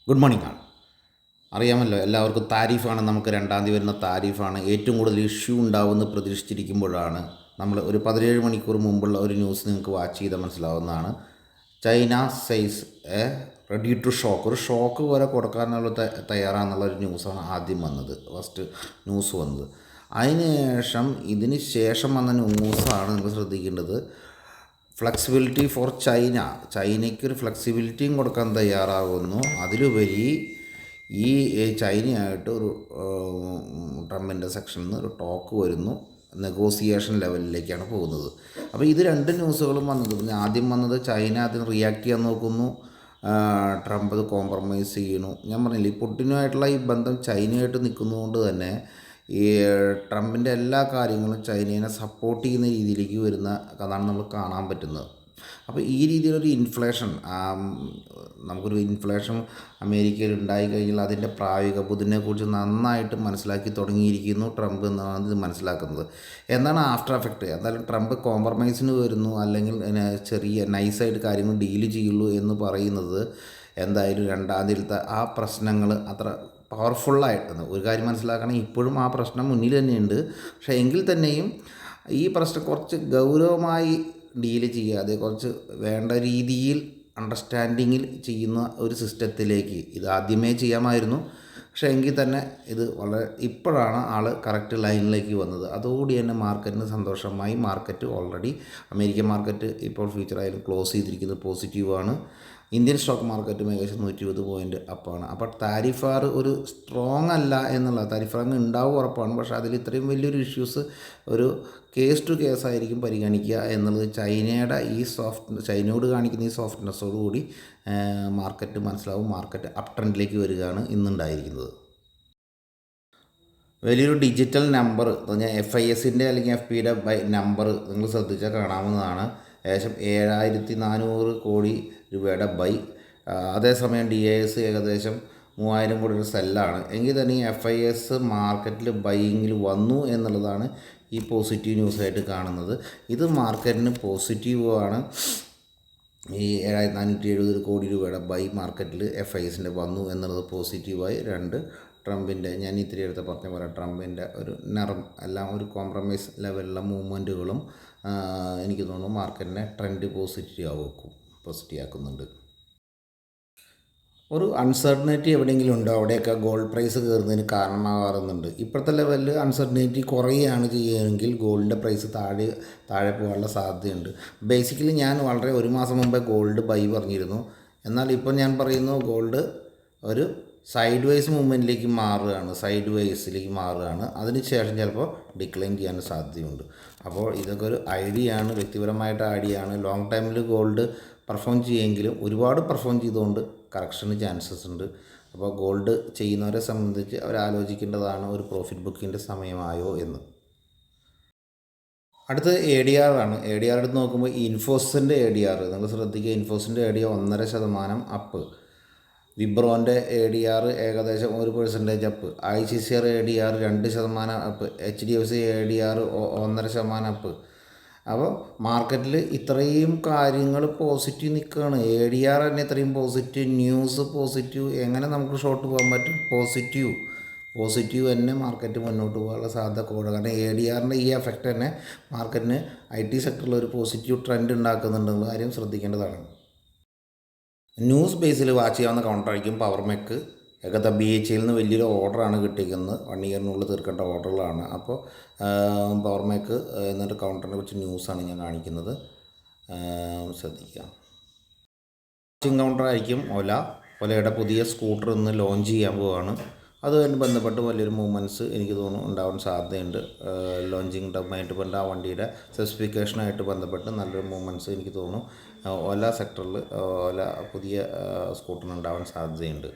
Good morning ആണ്. അറിയാമല്ലോ, എല്ലാവർക്കും താരിഫാണ്. നമുക്ക് 2-ാം തീയതി വരുന്ന താരിഫാണ്. ഏറ്റവും കൂടുതൽ ഇഷ്യൂ ഉണ്ടാവുമെന്ന് പ്രതീക്ഷിച്ചിരിക്കുമ്പോഴാണ് നമ്മൾ ഒരു 17 മണിക്കൂർ മുമ്പുള്ള ഒരു ന്യൂസ് നിങ്ങൾക്ക് വാച്ച് ചെയ്താൽ മനസ്സിലാവുന്നതാണ്. China says ready to shock, ഒരു ഷോക്ക് പോലെ കൊടുക്കാനുള്ള തയ്യാറാണെന്നുള്ള ഒരു ന്യൂസാണ് ആദ്യം വന്നത്, ഫസ്റ്റ് ന്യൂസ് വന്നത്. ഇതിന് ശേഷം വന്ന ന്യൂസാണ് നിങ്ങൾ ശ്രദ്ധിക്കേണ്ടത്. ഫ്ലെക്സിബിലിറ്റി ഫോർ ചൈനയ്ക്കൊരു ഫ്ലെക്സിബിലിറ്റിയും കൊടുക്കാൻ തയ്യാറാകുന്നു. അതിലുപരി ഈ ചൈനയായിട്ട് ഒരു ട്രംപിൻ്റെ സെക്ഷനിൽ നിന്ന് ഒരു ടോക്ക് വരുന്നു, നെഗോസിയേഷൻ ലെവലിലേക്കാണ് പോകുന്നത്. അപ്പോൾ ഇത് രണ്ട് ന്യൂസുകളും വന്നത്, പിന്നെ ആദ്യം വന്നത് ചൈന അതിന് റിയാക്ട് ചെയ്യാൻ നോക്കുന്നു, ട്രംപ് അത് കോംപ്രമൈസ് ചെയ്യണു. ഞാൻ പറഞ്ഞില്ല, ഈ പുടിനുമായിട്ടുള്ള ഈ ബന്ധം ചൈനയായിട്ട് നിൽക്കുന്നതുകൊണ്ട് തന്നെ ഈ ട്രംപിൻ്റെ എല്ലാ കാര്യങ്ങളും ചൈനയെ സപ്പോർട്ട് ചെയ്യുന്ന രീതിയിലേക്ക് വരുന്ന അതാണ് നമ്മൾ കാണാൻ പറ്റുന്നത്. അപ്പോൾ ഈ രീതിയിലൊരു നമുക്കൊരു ഇൻഫ്ലേഷൻ അമേരിക്കയിൽ ഉണ്ടായിക്കഴിഞ്ഞാൽ അതിൻ്റെ പ്രായോഗിക ബുദ്ധിനെക്കുറിച്ച് നന്നായിട്ട് മനസ്സിലാക്കി തുടങ്ങിയിരിക്കുന്നു ട്രംപ് എന്നാണ് ഇത് മനസ്സിലാക്കുന്നത്. എന്താണ് ആഫ്റ്റർ എഫക്റ്റ്? എന്തായാലും ട്രംപ് കോംപ്രമൈസിന് വരുന്നു, അല്ലെങ്കിൽ ചെറിയ നൈസായിട്ട് കാര്യങ്ങൾ ഡീല് ചെയ്യുള്ളൂ എന്ന് പറയുന്നത് എന്തായാലും 2-ാം തീയതിയിലത്തെ ആ പ്രശ്നങ്ങൾ അത്ര പവർഫുള്ളായിട്ടാണ്. ഒരു കാര്യം മനസ്സിലാക്കണം, ഇപ്പോഴും ആ പ്രശ്നം മുന്നിൽ തന്നെയുണ്ട്. പക്ഷേ എങ്കിൽ തന്നെയും ഈ പ്രശ്നം കുറച്ച് ഗൗരവമായി ഡീല് ചെയ്യാതെ കുറച്ച് വേണ്ട രീതിയിൽ അണ്ടർസ്റ്റാൻഡിങ്ങിൽ ചെയ്യുന്ന ഒരു സിസ്റ്റത്തിലേക്ക് ഇത് ആദ്യമേ ചെയ്യാമായിരുന്നു. പക്ഷേ എങ്കിൽ തന്നെ ഇത് വളരെ ഇപ്പോഴാണ് ആൾ കറക്റ്റ് ലൈനിലേക്ക് വന്നത്. അതോടുകൂടി തന്നെ മാർക്കറ്റിന് സന്തോഷമായി. മാർക്കറ്റ് ഓൾറെഡി അമേരിക്കൻ മാർക്കറ്റ് ഇപ്പോൾ ഫ്യൂച്ചറായാലും ക്ലോസ് ചെയ്തിരിക്കുന്നത് പോസിറ്റീവാണ്. ഇന്ത്യൻ സ്റ്റോക്ക് മാർക്കറ്റും ഏകദേശം 120 പോയിൻ്റ് അപ്പാണ്. അപ്പോൾ താരിഫാർ ഒരു സ്ട്രോങ് അല്ല എന്നുള്ള, താരിഫാറിന് ഉണ്ടാവും ഉറപ്പാണ്. പക്ഷേ അതിൽ ഇത്രയും വലിയൊരു ഇഷ്യൂസ് ഒരു കേസ് ടു കേസായിരിക്കും പരിഗണിക്കുക എന്നുള്ളത് ചൈനയോട് കാണിക്കുന്ന ഈ സോഫ്റ്റ്നെസ്സോടുകൂടി മാർക്കറ്റ് മനസ്സിലാവും. മാർക്കറ്റ് അപ് ട്രെൻഡിലേക്ക് വരികയാണ് ഇന്നുണ്ടായിരിക്കുന്നത്. വലിയൊരു ഡിജിറ്റൽ നമ്പർ പറഞ്ഞാൽ FISൻ്റെ അല്ലെങ്കിൽ FPയുടെ നമ്പർ നിങ്ങൾ ശ്രദ്ധിച്ചാൽ കാണാവുന്നതാണ്. ഏകദേശം 7400 കോടി രൂപയുടെ ബൈ. അതേസമയം DIS ഏകദേശം 3000 കോടിയുടെ സെല്ലാണ്. എങ്കിൽ തന്നെ ഈ FIS മാർക്കറ്റിൽ ബൈയിങ്ങിൽ വന്നു എന്നുള്ളതാണ് ഈ പോസിറ്റീവ് ന്യൂസായിട്ട് കാണുന്നത്. ഇത് മാർക്കറ്റിന് പോസിറ്റീവാണ്. ഈ 7470 കോടി രൂപയുടെ ബൈ മാർക്കറ്റിൽ FISൻ്റെ വന്നു എന്നുള്ളത് പോസിറ്റീവായി. ട്രംപിൻ്റെ, ഞാൻ ഇത്തിരി അടുത്ത് പറഞ്ഞ പോലെ ട്രംപിൻ്റെ ഒരു എല്ലാം ഒരു കോംപ്രമൈസ് ലെവലിലുള്ള മൂവ്മെൻറ്റുകളും എനിക്ക് തോന്നുന്നു മാർക്കറ്റിനെ ട്രെൻഡ് പോസിറ്റീവ് ആക്കുന്നുണ്ട്. ഒരു അൺസർട്ടനിറ്റി എവിടെയെങ്കിലും ഉണ്ടോ അവിടെയൊക്കെ ഗോൾഡ് പ്രൈസ് കയറുന്നതിന് കാരണമാകാറുണ്ട്. ഇപ്പോഴത്തെ ലെവലിൽ അൺസർട്ടനിറ്റി കുറയുകയാണ് ചെയ്യുകയെങ്കിൽ ഗോൾഡിൻ്റെ പ്രൈസ് താഴെ പോകാനുള്ള സാധ്യതയുണ്ട്. ബേസിക്കലി ഞാൻ വളരെ ഒരു മാസം മുമ്പേ ഗോൾഡ് ബൈ പറഞ്ഞിരുന്നു. എന്നാൽ ഇപ്പോൾ ഞാൻ പറയുന്നു ഗോൾഡ് ഒരു സൈഡ് വൈസ് മൂവ്മെൻറ്റിലേക്ക് മാറുകയാണ്. അതിനുശേഷം ചിലപ്പോൾ ഡിക്ലൈൻ ചെയ്യാൻ സാധ്യതയുണ്ട്. അപ്പോൾ ഇതൊക്കെ ഒരു ഐഡിയയാണ്, വ്യക്തിപരമായിട്ട് ഐഡിയയാണ്. ലോങ് ടൈമിൽ ഗോൾഡ് പെർഫോം ചെയ്യുമെങ്കിലും ഒരുപാട് പെർഫോം ചെയ്തുകൊണ്ട് കറക്ഷന് ചാൻസസ് ഉണ്ട്. അപ്പോൾ ഗോൾഡ് ചെയ്യുന്നവരെ സംബന്ധിച്ച് അവരാലോചിക്കേണ്ടതാണ് ഒരു പ്രോഫിറ്റ് ബുക്കിൻ്റെ സമയമായോ എന്ന്. അടുത്തത് ADR ആണ്. ADR എടുത്ത് നോക്കുമ്പോൾ ഇൻഫോസിൻ്റെ ADR നിങ്ങൾ ശ്രദ്ധിക്കുക. ഇൻഫോസിൻ്റെ ADR 1.5% അപ്പ്. വിബ്രോൻ്റെ ADR ഏകദേശം 1% up. ICICI ADR 2% up. HDFC ADR 1.5% up. അപ്പോൾ മാർക്കറ്റിൽ ഇത്രയും കാര്യങ്ങൾ പോസിറ്റീവ് നിൽക്കുകയാണ്. ADR തന്നെ ഇത്രയും പോസിറ്റീവ്, ന്യൂസ് പോസിറ്റീവ്, എങ്ങനെ നമുക്ക് ഷോർട്ട് പോകാൻ പറ്റും? പോസിറ്റീവ് തന്നെ മാർക്കറ്റ് മുന്നോട്ട് പോകാനുള്ള സാധ്യത കൂടുതൽ. കാരണം ADRൻ്റെ ഈ എഫക്റ്റ് തന്നെ മാർക്കറ്റിന് IT സെക്ടറിൽ ഒരു പോസിറ്റീവ് ട്രെൻഡ് ഉണ്ടാക്കുന്നുണ്ടെന്നുള്ള കാര്യം ശ്രദ്ധിക്കേണ്ടതാണ്. ന്യൂസ് ബേസിൽ വാച്ച് ചെയ്യാവുന്ന കൗണ്ടറായിരിക്കും പവർമെക്ക്. ഏകദേശം BHEയിൽ നിന്ന് വലിയൊരു ഓർഡറാണ് കിട്ടിയിരിക്കുന്നത്. 1 ഇയറിനുള്ളിൽ തീർക്കേണ്ട ഓർഡറുകളാണ്. അപ്പോൾ പവർമെക്ക് എന്നിട്ട് കൗണ്ടറിനെ കുറിച്ച് ന്യൂസാണ് ഞാൻ കാണിക്കുന്നത്, ശ്രദ്ധിക്കാം. വാച്ചിങ് കൗണ്ടറായിരിക്കും ഒലയുടെ പുതിയ സ്കൂട്ടർ ഇന്ന് ലോഞ്ച് ചെയ്യാൻ പോവുകയാണ്. അതുമായിട്ട് ബന്ധപ്പെട്ട് വലിയൊരു മൂവ്മെൻറ്റ്സ് എനിക്ക് തോന്നുന്നു ഉണ്ടാവാൻ സാധ്യതയുണ്ട്. ലോഞ്ചിങ് ടൈമായിട്ട് ബന്ധപ്പെട്ട ആ വണ്ടിയുടെ സ്പെസിഫിക്കേഷനായിട്ട് ബന്ധപ്പെട്ട് നല്ലൊരു മൂവ്മെൻറ്റ്സ് എനിക്ക് തോന്നുന്നു ഓല സെക്ടറിൽ പുതിയ സ്കൂട്ടറിന് ഉണ്ടാവാൻ സാധ്യതയുണ്ട്.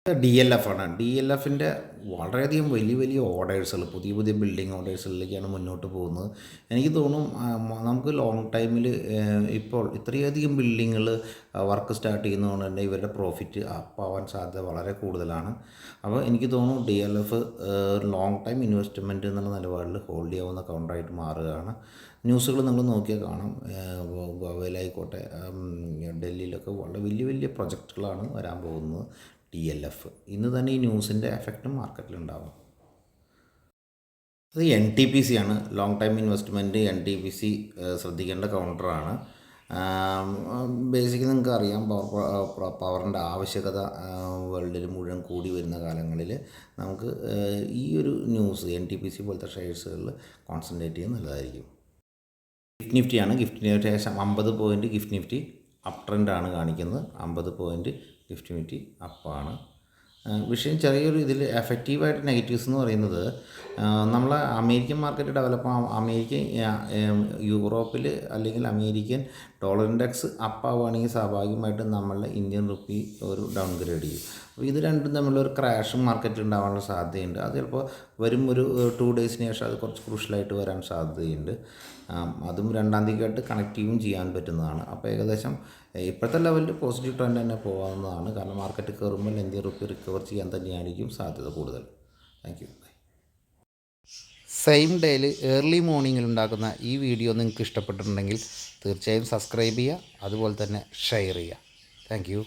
DLF ആണ്. DLFിൻ്റെ വളരെയധികം വലിയ ഓർഡേഴ്സുകൾ, പുതിയ ബിൽഡിംഗ് ഓർഡേഴ്സുകളിലേക്കാണ് മുന്നോട്ട് പോകുന്നത്. എനിക്ക് തോന്നും നമുക്ക് ലോങ് ടൈമിൽ ഇപ്പോൾ ഇത്രയധികം ബിൽഡിങ്ങുകൾ വർക്ക് സ്റ്റാർട്ട് ചെയ്യുന്നതുകൊണ്ട് തന്നെ ഇവരുടെ പ്രോഫിറ്റ് അപ്പാവാൻ സാധ്യത വളരെ കൂടുതലാണ്. അപ്പോൾ എനിക്ക് തോന്നുന്നു DLF ലോങ് ടൈം ഇൻവെസ്റ്റ്മെൻറ്റ് എന്നുള്ള നിലപാടിൽ ഹോൾഡ് ചെയ്യാവുന്ന കൗണ്ടറായിട്ട് മാറുകയാണ്. ന്യൂസുകൾ നിങ്ങൾ നോക്കിയാൽ കാണാം. ഗോവയിലായിക്കോട്ടെ, ഡൽഹിയിലൊക്കെ വളരെ വലിയ വലിയ പ്രൊജക്റ്റുകളാണ് വരാൻ പോകുന്നത്. TLF ഇന്ന് തന്നെ ഈ ന്യൂസിൻ്റെ എഫക്റ്റും മാർക്കറ്റിലുണ്ടാകും. അത് NTPC ആണ്, ലോങ് ടൈം ഇൻവെസ്റ്റ്മെൻറ്റ്. NTPC ശ്രദ്ധിക്കേണ്ട കൗണ്ടറാണ്. ബേസിക്കലി നിങ്ങൾക്ക് അറിയാം, പവറിൻ്റെ ആവശ്യകത വേൾഡിൽ മുഴുവൻ കൂടി വരുന്ന കാലങ്ങളിൽ നമുക്ക് ഈ ഒരു ന്യൂസ് NTPC പോലത്തെ ഷെയർസുകളിൽ കോൺസെൻട്രേറ്റ് ചെയ്യുന്നത് നല്ലതായിരിക്കും. ഗിഫ്റ്റ് നിഫ്റ്റിയാണ്. ഗിഫ്റ്റ് നിഫ്റ്റി ഏകദേശം 50 പോയിൻറ്റ് ഗിഫ്റ്റ് നിഫ്റ്റി അപ് ട്രെൻഡാണ് കാണിക്കുന്നത്. 50 പോയിൻറ്റ് ഗിഫ്റ്റ് നിഫ്റ്റി അപ്പാണ്. വിഷയം ചെറിയൊരു ഇതിൽ എഫക്റ്റീവായിട്ട് നെഗറ്റീവ്സ് എന്ന് പറയുന്നത്, നമ്മളെ അമേരിക്കൻ മാർക്കറ്റ് ഡെവലപ്പ് അമേരിക്കൻ യൂറോപ്പിൽ അല്ലെങ്കിൽ അമേരിക്കൻ ഡോളർ ഇൻഡെക്സ് അപ്പാവുകയാണെങ്കിൽ സ്വാഭാവികമായിട്ടും നമ്മളുടെ ഇന്ത്യൻ റുപ്പി ഒരു ഡൗൺ ഗ്രേഡ് ചെയ്യും. അപ്പോൾ ഇത് രണ്ടും തമ്മിലൊരു ക്രാഷും മാർക്കറ്റിൽ ഉണ്ടാകാനുള്ള സാധ്യതയുണ്ട്. അത് ചിലപ്പോൾ വരും ഒരു 2 ഡേയ്സിന് ശേഷം അത് കുറച്ച് ക്രൂഷ്യലായിട്ട് വരാൻ സാധ്യതയുണ്ട്. അതും 2-ാം തീയതിയായിട്ട് കണക്റ്റീവും ചെയ്യാൻ പറ്റുന്നതാണ്. അപ്പോൾ ഏകദേശം ഇപ്പോഴത്തെ ലെവലിൽ പോസിറ്റീവ് ട്രെൻഡ് തന്നെ പോകാവുന്നതാണ്. കാരണം മാർക്കറ്റ് കയറുമ്പോൾ ഇന്ത്യൻ റുപ്പി റിക്കവർ ചെയ്യാൻ തന്നെയായിരിക്കും സാധ്യത കൂടുതൽ. Thank you. സെയിം ഡേയിൽ ഏർലി മോർണിംഗിൽ ഉണ്ടാക്കുന്ന ഈ വീഡിയോ നിങ്ങൾക്ക് ഇഷ്ടപ്പെട്ടിട്ടുണ്ടെങ്കിൽ തീർച്ചയായും സബ്സ്ക്രൈബ് ചെയ്യുക, അതുപോലെ തന്നെ ഷെയർ ചെയ്യുക. Thank you.